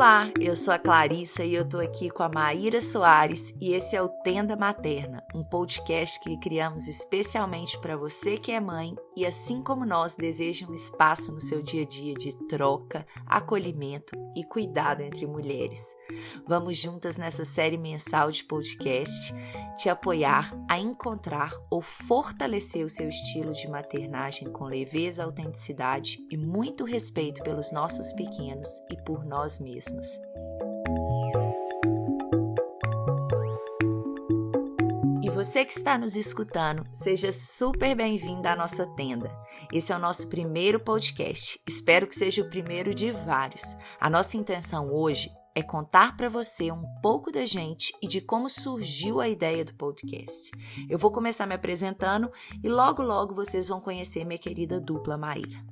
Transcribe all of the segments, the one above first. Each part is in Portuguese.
Olá, eu sou a Clarissa e eu tô aqui com a Maíra Soares e esse é o Tenda Materna, um podcast que criamos especialmente para você que é mãe e, assim como nós, deseja um espaço no seu dia a dia de troca, acolhimento e cuidado entre mulheres. Vamos juntas nessa série mensal de podcast te apoiar a encontrar ou fortalecer o seu estilo de maternagem com leveza, autenticidade e muito respeito pelos nossos pequenos e por nós mesmos. E você que está nos escutando, seja super bem-vinda à nossa tenda. Esse é o nosso primeiro podcast. Espero que seja o primeiro de vários. A nossa intenção hoje é contar para você um pouco da gente e de como surgiu a ideia do podcast. Eu vou começar me apresentando e logo vocês vão conhecer minha querida dupla Maíra.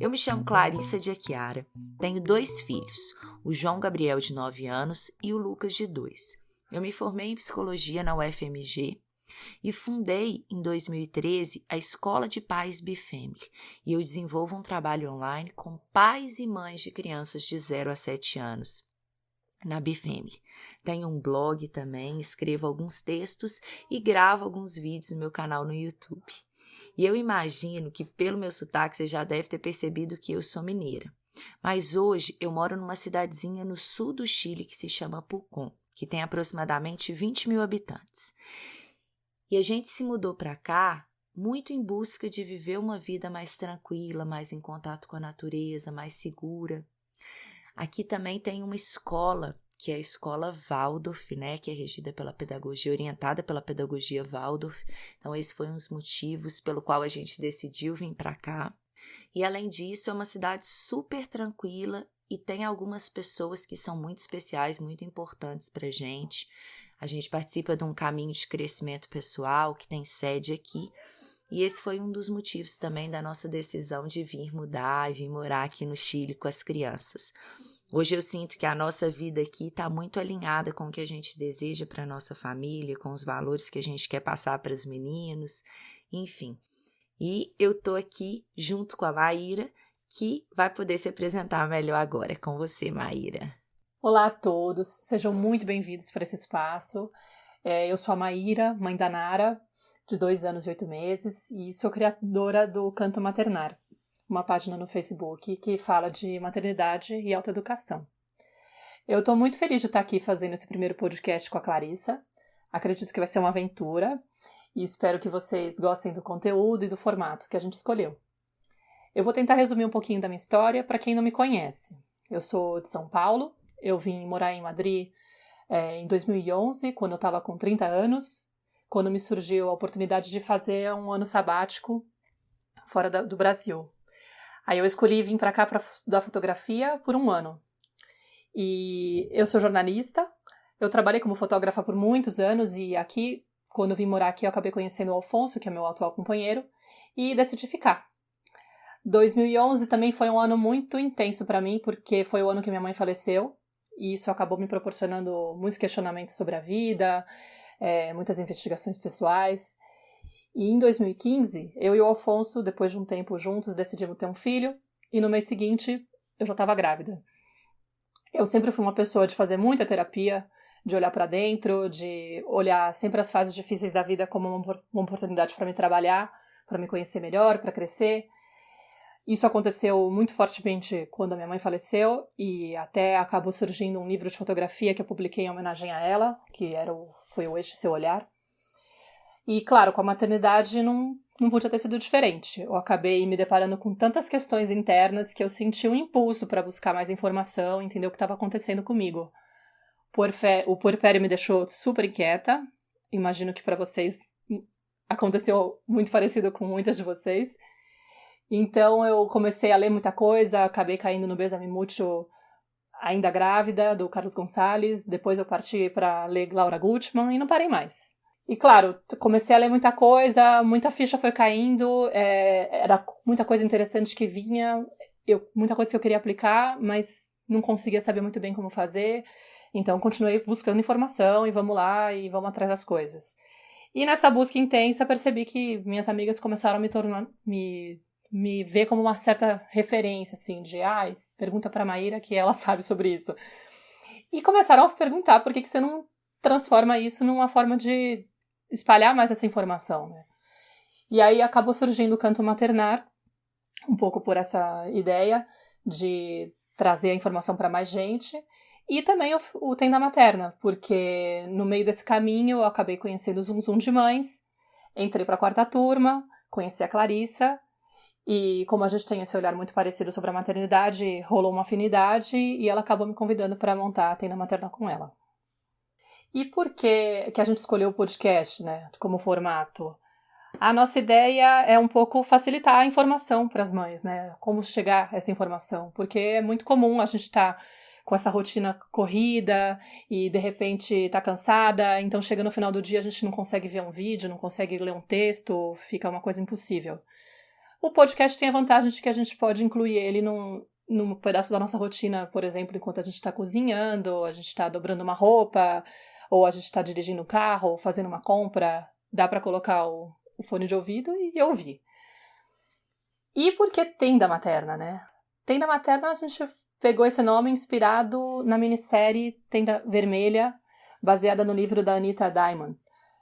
Eu me chamo Clarissa de Aquiara, tenho 2 filhos, o João Gabriel de 9 anos e o Lucas de 2. Eu me formei em psicologia na UFMG e fundei em 2013 a Escola de Pais Bifamily e eu desenvolvo um trabalho online com pais e mães de crianças de 0 a 7 anos na Bifamily. Tenho um blog também, escrevo alguns textos e gravo alguns vídeos no meu canal no YouTube. E eu imagino que pelo meu sotaque você já deve ter percebido que eu sou mineira. Mas hoje eu moro numa cidadezinha no sul do Chile que se chama Pucón, que tem aproximadamente 20 mil habitantes. E a gente se mudou para cá muito em busca de viver uma vida mais tranquila, mais em contato com a natureza, mais segura. Aqui também tem uma escola, que é a Escola Waldorf, né, que é regida pela pedagogia, orientada pela pedagogia Waldorf. Então, esse foi um dos motivos pelo qual a gente decidiu vir para cá. E, além disso, é uma cidade super tranquila e tem algumas pessoas que são muito especiais, muito importantes para a gente. A gente participa de um caminho de crescimento pessoal que tem sede aqui. E esse foi um dos motivos também da nossa decisão de vir mudar e vir morar aqui no Chile com as crianças. Hoje eu sinto que a nossa vida aqui está muito alinhada com o que a gente deseja para a nossa família, com os valores que a gente quer passar para os meninos, enfim. E eu estou aqui junto com a Maíra, que vai poder se apresentar melhor agora. É com você, Maíra. Olá a todos, sejam muito bem-vindos para esse espaço. Eu sou a Maíra, mãe da Nara, de 2 anos e 8 meses, e sou criadora do Canto Maternar, uma página no Facebook que fala de maternidade e autoeducação. Eu estou muito feliz de estar aqui fazendo esse primeiro podcast com a Clarissa. Acredito que vai ser uma aventura e espero que vocês gostem do conteúdo e do formato que a gente escolheu. Eu vou tentar resumir um pouquinho da minha história para quem não me conhece. Eu sou de São Paulo, eu vim morar em Madrid em 2011, quando eu estava com 30 anos, quando me surgiu a oportunidade de fazer um ano sabático fora do Brasil. Aí eu escolhi vir para cá para estudar fotografia por 1 ano. E eu sou jornalista, eu trabalhei como fotógrafa por muitos anos e aqui, quando eu vim morar aqui, eu acabei conhecendo o Alfonso, que é meu atual companheiro, e decidi ficar. 2011 também foi um ano muito intenso para mim, porque foi o ano que minha mãe faleceu, e isso acabou me proporcionando muitos questionamentos sobre a vida, muitas investigações pessoais. E em 2015, eu e o Alfonso, depois de um tempo juntos, decidimos ter um filho, e no mês seguinte eu já estava grávida. Eu sempre fui uma pessoa de fazer muita terapia, de olhar para dentro, de olhar sempre as fases difíceis da vida como uma oportunidade para me trabalhar, para me conhecer melhor, para crescer. Isso aconteceu muito fortemente quando a minha mãe faleceu, e até acabou surgindo um livro de fotografia que eu publiquei em homenagem a ela, que foi o Eixo Seu Olhar. E, claro, com a maternidade não podia ter sido diferente. Eu acabei me deparando com tantas questões internas que eu senti um impulso para buscar mais informação, entender o que estava acontecendo comigo. O puerpério me deixou super inquieta. Imagino que para vocês aconteceu muito parecido com muitas de vocês. Então eu comecei a ler muita coisa, acabei caindo no Bésame Mucho ainda grávida, do Carlos Gonçalves. Depois eu parti para ler Laura Gutman e não parei mais. E claro, comecei a ler muita coisa, muita ficha foi caindo, era muita coisa interessante que vinha, muita coisa que eu queria aplicar, mas não conseguia saber muito bem como fazer, então continuei buscando informação e vamos lá, e vamos atrás das coisas. E nessa busca intensa percebi que minhas amigas começaram a me me vê como uma certa referência, assim, de, pergunta pra Maíra que ela sabe sobre isso. E começaram a perguntar por que você não transforma isso numa forma de espalhar mais essa informação, né? E aí acabou surgindo o Canto Maternar, um pouco por essa ideia de trazer a informação para mais gente, e também o Tenda Materna, porque no meio desse caminho eu acabei conhecendo o Zum Zum de Mães, entrei para a 4ª turma, conheci a Clarissa, e como a gente tem esse olhar muito parecido sobre a maternidade, rolou uma afinidade e ela acabou me convidando para montar a Tenda Materna com ela. E por que a gente escolheu o podcast, né, como formato? A nossa ideia é um pouco facilitar a informação para as mães, né? Como chegar a essa informação, porque é muito comum a gente estar com essa rotina corrida e de repente está cansada, então chega no final do dia a gente não consegue ver um vídeo, não consegue ler um texto, fica uma coisa impossível. O podcast tem a vantagem de que a gente pode incluir ele num pedaço da nossa rotina, por exemplo, enquanto a gente está cozinhando, a gente está dobrando uma roupa, ou a gente está dirigindo um carro, ou fazendo uma compra, dá para colocar o fone de ouvido e ouvir. E por que Tenda Materna, né? Tenda Materna, a gente pegou esse nome inspirado na minissérie Tenda Vermelha, baseada no livro da Anita Diamond.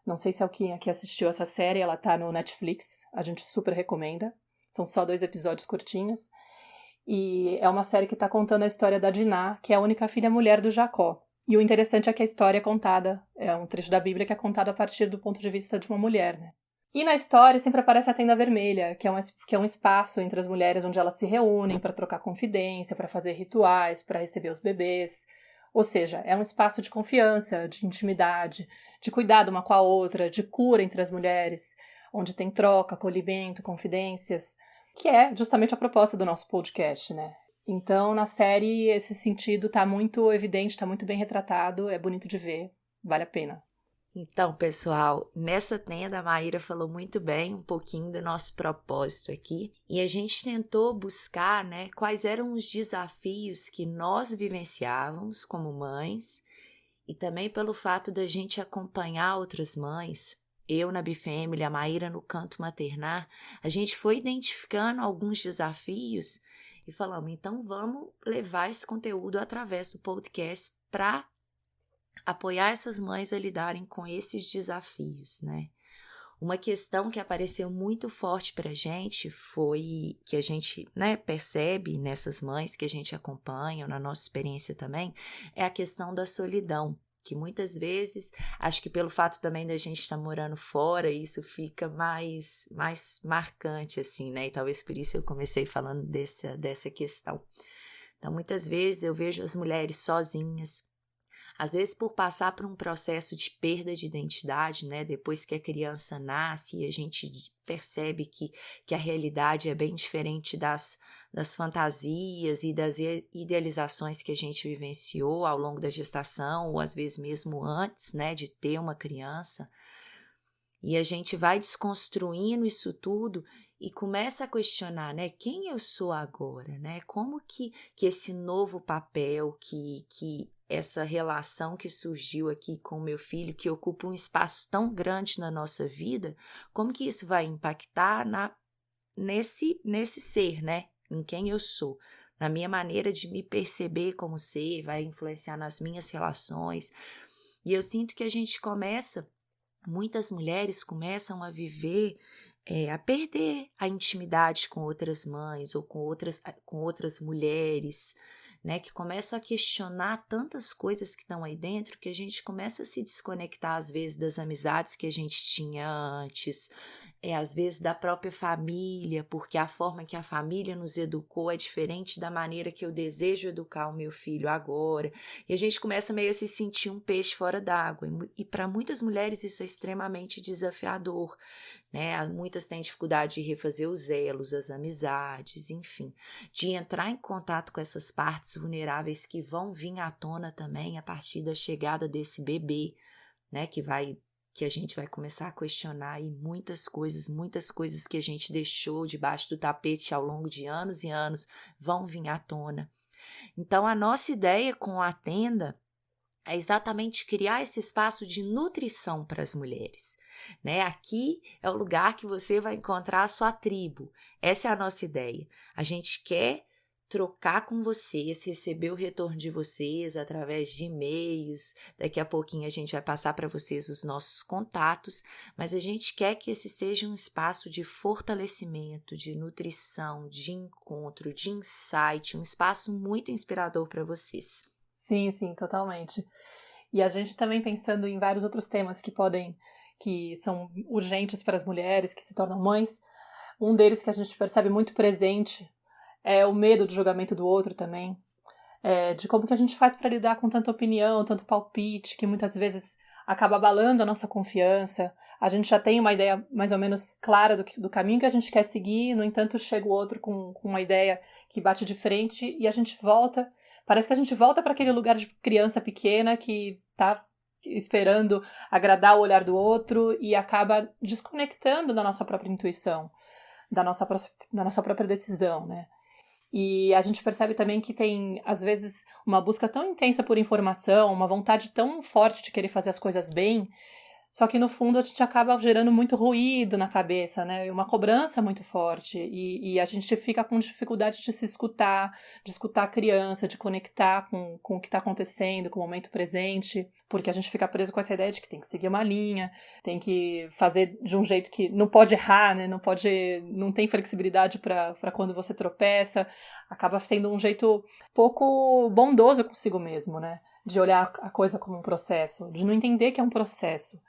Não sei se alguém aqui assistiu essa série, ela tá no Netflix, a gente super recomenda. São só 2 episódios curtinhos. E é uma série que está contando a história da Diná, que é a única filha mulher do Jacó. E o interessante é que a história é contada, é um trecho da Bíblia que é contado a partir do ponto de vista de uma mulher, né? E na história sempre aparece a Tenda Vermelha, que é um espaço entre as mulheres onde elas se reúnem para trocar confidência, para fazer rituais, para receber os bebês. Ou seja, é um espaço de confiança, de intimidade, de cuidado uma com a outra, de cura entre as mulheres, onde tem troca, acolhimento, confidências, que é justamente a proposta do nosso podcast, né? Então, na série, esse sentido está muito evidente, está muito bem retratado, é bonito de ver, vale a pena. Então, pessoal, nessa tenda a Maíra falou muito bem um pouquinho do nosso propósito aqui e a gente tentou buscar, né, quais eram os desafios que nós vivenciávamos como mães e também pelo fato da gente acompanhar outras mães. Eu na Bifamily, a Maíra no Canto Maternar, a gente foi identificando alguns desafios e falamos, então vamos levar esse conteúdo através do podcast para apoiar essas mães a lidarem com esses desafios, né? Uma questão que apareceu muito forte para a gente foi que a gente, né, percebe nessas mães que a gente acompanha, na nossa experiência também, é a questão da solidão, que muitas vezes, acho que pelo fato também da gente estar morando fora, isso fica mais marcante, assim, né? E talvez por isso eu comecei falando dessa questão. Então, muitas vezes eu vejo as mulheres sozinhas, às vezes por passar por um processo de perda de identidade, né? Depois que a criança nasce, a gente percebe que a realidade é bem diferente das fantasias e das idealizações que a gente vivenciou ao longo da gestação, ou às vezes mesmo antes, né, de ter uma criança. E a gente vai desconstruindo isso tudo e começa a questionar, né, quem eu sou agora, né? Como que esse novo papel, que essa relação que surgiu aqui com o meu filho, que ocupa um espaço tão grande na nossa vida, como que isso vai impactar nesse ser, né? Em quem eu sou, na minha maneira de me perceber como ser, vai influenciar nas minhas relações. E eu sinto que a gente muitas mulheres começam a viver, a perder a intimidade com outras mães ou com outras mulheres, né, que começa a questionar tantas coisas que estão aí dentro que a gente começa a se desconectar às vezes das amizades que a gente tinha antes, às vezes da própria família, porque a forma que a família nos educou é diferente da maneira que eu desejo educar o meu filho agora, e a gente começa meio a se sentir um peixe fora d'água, e para muitas mulheres isso é extremamente desafiador, né? Muitas têm dificuldade de refazer os elos, as amizades, enfim, de entrar em contato com essas partes vulneráveis que vão vir à tona também a partir da chegada desse bebê, né? Que a gente vai começar a questionar aí muitas coisas que a gente deixou debaixo do tapete ao longo de anos e anos vão vir à tona. Então, a nossa ideia com a tenda é exatamente criar esse espaço de nutrição para as mulheres, né? Aqui é o lugar que você vai encontrar a sua tribo. Essa é a nossa ideia. A gente quer trocar com vocês, receber o retorno de vocês através de e-mails. Daqui a pouquinho a gente vai passar para vocês os nossos contatos, mas a gente quer que esse seja um espaço de fortalecimento, de nutrição, de encontro, de insight, um espaço muito inspirador para vocês. Sim, sim, totalmente. E a gente também pensando em vários outros temas que são urgentes para as mulheres que se tornam mães. Um deles que a gente percebe muito presente é o medo do julgamento do outro também, de como que a gente faz para lidar com tanta opinião, tanto palpite, que muitas vezes acaba abalando a nossa confiança. A gente já tem uma ideia mais ou menos clara do caminho que a gente quer seguir, no entanto chega o outro com uma ideia que bate de frente e a gente volta. Parece que a gente volta para aquele lugar de criança pequena que está esperando agradar o olhar do outro e acaba desconectando da nossa própria intuição, da nossa própria decisão, né? E a gente percebe também que tem, às vezes, uma busca tão intensa por informação, uma vontade tão forte de querer fazer as coisas bem, só que no fundo a gente acaba gerando muito ruído na cabeça, né? E uma cobrança muito forte. E a gente fica com dificuldade de se escutar, de escutar a criança, de conectar com o que está acontecendo, com o momento presente, porque a gente fica preso com essa ideia de que tem que seguir uma linha, tem que fazer de um jeito que não pode errar, né? Não tem flexibilidade para quando você tropeça. Acaba sendo um jeito pouco bondoso consigo mesmo, né? De olhar a coisa como um processo, de não entender que é um processo.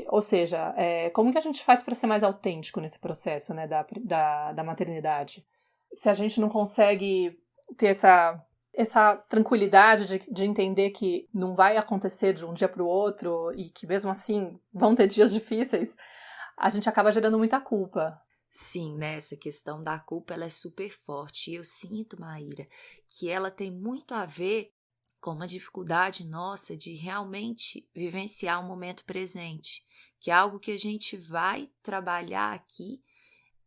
Ou seja, como que a gente faz para ser mais autêntico nesse processo, né, da maternidade? Se a gente não consegue ter essa tranquilidade de entender que não vai acontecer de um dia para o outro e que mesmo assim vão ter dias difíceis, a gente acaba gerando muita culpa. Sim, né? Essa questão da culpa ela é super forte. E eu sinto, Maíra, que ela tem muito a ver com uma dificuldade nossa de realmente vivenciar o momento presente, que é algo que a gente vai trabalhar aqui.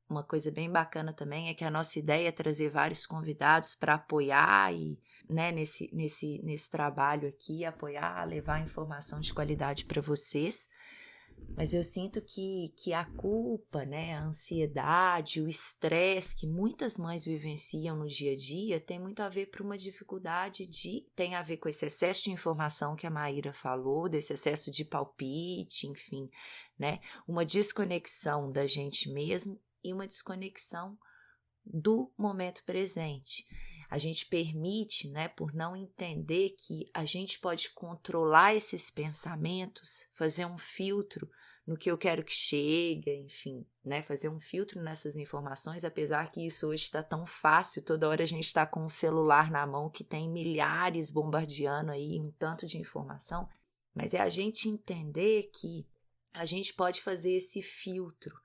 Uma coisa bem bacana também é que a nossa ideia é trazer vários convidados para apoiar e, né, nesse trabalho aqui, apoiar, levar informação de qualidade para vocês. Mas eu sinto que a culpa, né, a ansiedade, o estresse que muitas mães vivenciam no dia a dia tem muito a ver por uma dificuldade tem a ver com esse excesso de informação que a Maíra falou, desse excesso de palpite, enfim, né, uma desconexão da gente mesmo e uma desconexão do momento presente. A gente permite, né, por não entender que a gente pode controlar esses pensamentos, fazer um filtro no que eu quero que chegue, enfim, né, fazer um filtro nessas informações, apesar que isso hoje está tão fácil, toda hora a gente está com um celular na mão que tem milhares bombardeando aí um tanto de informação, mas é a gente entender que a gente pode fazer esse filtro.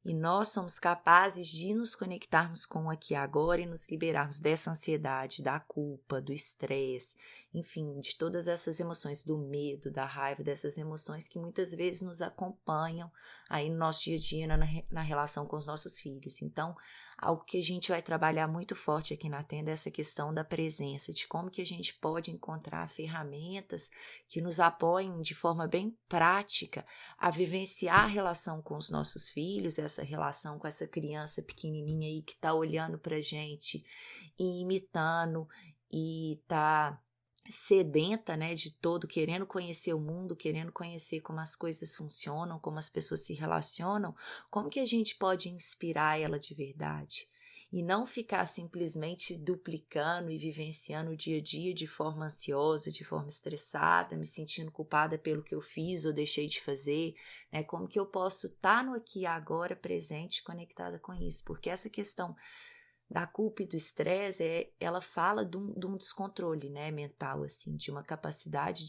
E nós somos capazes de nos conectarmos com o aqui e agora e nos liberarmos dessa ansiedade, da culpa, do estresse, enfim, de todas essas emoções, do medo, da raiva, dessas emoções que muitas vezes nos acompanham aí no nosso dia a dia, na relação com os nossos filhos. Então, algo que a gente vai trabalhar muito forte aqui na tenda é essa questão da presença, de como que a gente pode encontrar ferramentas que nos apoiem de forma bem prática a vivenciar a relação com os nossos filhos, essa relação com essa criança pequenininha aí que está olhando para a gente e imitando e está sedenta, né, de todo, querendo conhecer o mundo, querendo conhecer como as coisas funcionam, como as pessoas se relacionam, como que a gente pode inspirar ela de verdade? E não ficar simplesmente duplicando e vivenciando o dia a dia de forma ansiosa, de forma estressada, me sentindo culpada pelo que eu fiz ou deixei de fazer, né? Como que eu posso estar no aqui e agora presente, conectada com isso? Porque essa questão da culpa e do estresse, ela fala de um descontrole, né, mental, assim, de uma capacidade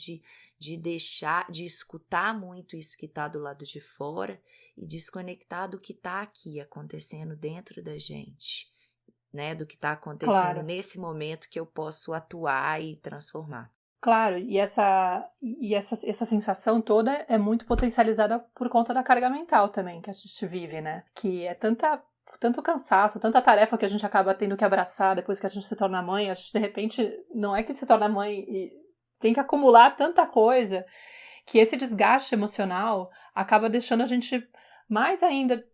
de deixar, de escutar muito isso que está do lado de fora e desconectar do que está aqui acontecendo dentro da gente, né, do que está acontecendo Claro. Nesse momento que eu posso atuar e transformar. Claro, e essa sensação toda é muito potencializada por conta da carga mental também que a gente vive, né, que é tanto cansaço, tanta tarefa que a gente acaba tendo que abraçar depois que a gente se torna mãe. A gente, de repente, não é que se torna mãe e tem que acumular tanta coisa que esse desgaste emocional acaba deixando a gente mais ainda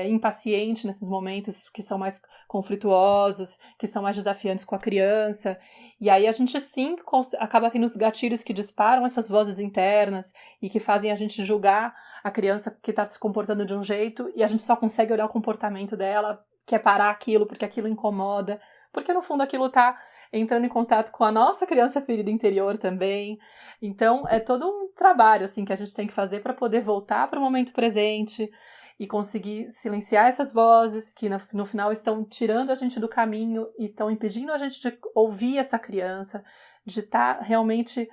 impaciente nesses momentos que são mais conflituosos, que são mais desafiantes com a criança. E aí a gente sim acaba tendo os gatilhos que disparam essas vozes internas e que fazem a gente julgar a criança que está se comportando de um jeito, e a gente só consegue olhar o comportamento dela, quer parar aquilo porque aquilo incomoda, porque no fundo aquilo está entrando em contato com a nossa criança ferida interior também. Então é todo um trabalho assim que a gente tem que fazer para poder voltar para o momento presente e conseguir silenciar essas vozes que no final estão tirando a gente do caminho e estão impedindo a gente de ouvir essa criança, de estar realmente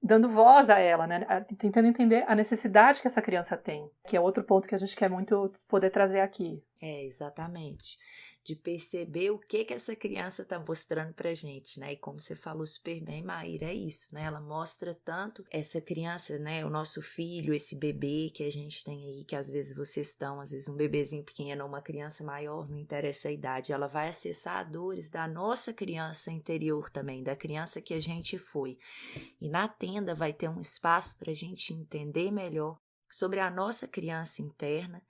dando voz a ela, né? Tentando entender a necessidade que essa criança tem, que é outro ponto que a gente quer muito poder trazer aqui. Exatamente. De perceber o que essa criança está mostrando pra gente, né? E como você falou super bem, Maíra, é isso, né? Ela mostra tanto essa criança, né? O nosso filho, esse bebê que a gente tem aí, que às vezes vocês estão, às vezes um bebezinho pequeno, uma criança maior, não interessa a idade, ela vai acessar dores da nossa criança interior também, da criança que a gente foi. E na tenda vai ter um espaço pra gente entender melhor sobre a nossa criança interna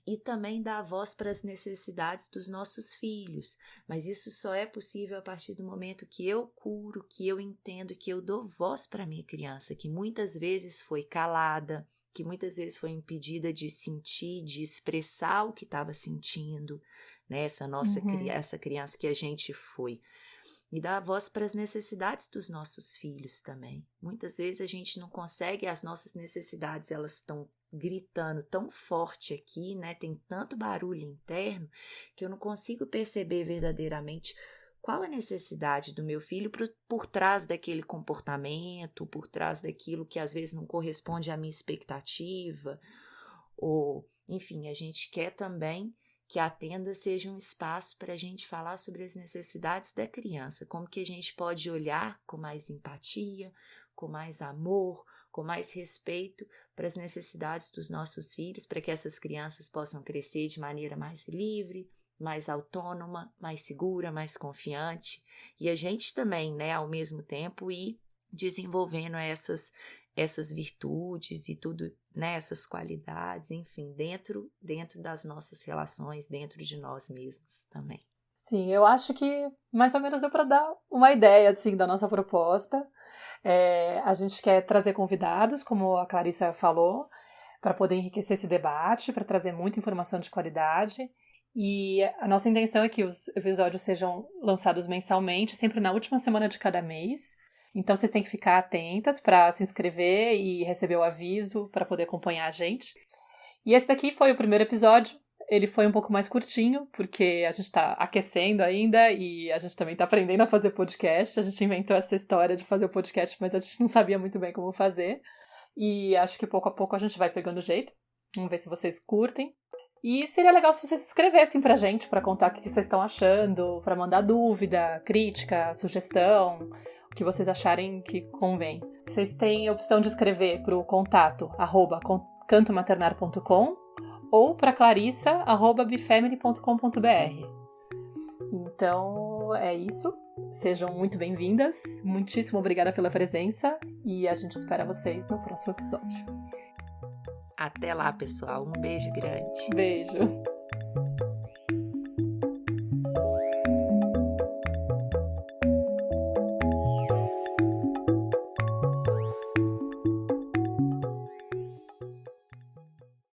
e também dar voz para as necessidades dos nossos filhos. Mas isso só é possível a partir do momento que eu curo, que eu entendo, que eu dou voz para a minha criança, que muitas vezes foi calada, que muitas vezes foi impedida de sentir, de expressar o que estava sentindo, né? Essa criança que a gente foi. E dar voz para as necessidades dos nossos filhos também. Muitas vezes a gente não consegue, as nossas necessidades, elas estão gritando tão forte aqui, né? Tem tanto barulho interno que eu não consigo perceber verdadeiramente qual a necessidade do meu filho por trás daquele comportamento, por trás daquilo que às vezes não corresponde à minha expectativa. Ou, enfim, a gente quer também que a tenda seja um espaço para a gente falar sobre as necessidades da criança, como que a gente pode olhar com mais empatia, com mais amor, com mais respeito para as necessidades dos nossos filhos, para que essas crianças possam crescer de maneira mais livre, mais autônoma, mais segura, mais confiante, e a gente também, né, ao mesmo tempo, ir desenvolvendo essas virtudes e tudo, né, essas qualidades, enfim, dentro das nossas relações, dentro de nós mesmos também. Sim, eu acho que mais ou menos deu para dar uma ideia assim, da nossa proposta. A gente quer trazer convidados, como a Clarissa falou, para poder enriquecer esse debate, para trazer muita informação de qualidade. E a nossa intenção é que os episódios sejam lançados mensalmente, sempre na última semana de cada mês. Então vocês têm que ficar atentas para se inscrever e receber o aviso para poder acompanhar a gente. E esse daqui foi o primeiro episódio. Ele foi um pouco mais curtinho, porque a gente está aquecendo ainda e a gente também está aprendendo a fazer podcast. A gente inventou essa história de fazer o podcast, mas a gente não sabia muito bem como fazer. E acho que pouco a pouco a gente vai pegando o jeito. Vamos ver se vocês curtem. E seria legal se vocês escrevessem pra gente, para contar o que vocês estão achando, para mandar dúvida, crítica, sugestão, o que vocês acharem que convém. Vocês têm a opção de escrever para o contato @cantomaternar.com ou para clarissa@bifamily.com.br. Então é isso. Sejam muito bem-vindas. Muitíssimo obrigada pela presença e a gente espera vocês no próximo episódio. Até lá, pessoal. Um beijo grande. Beijo.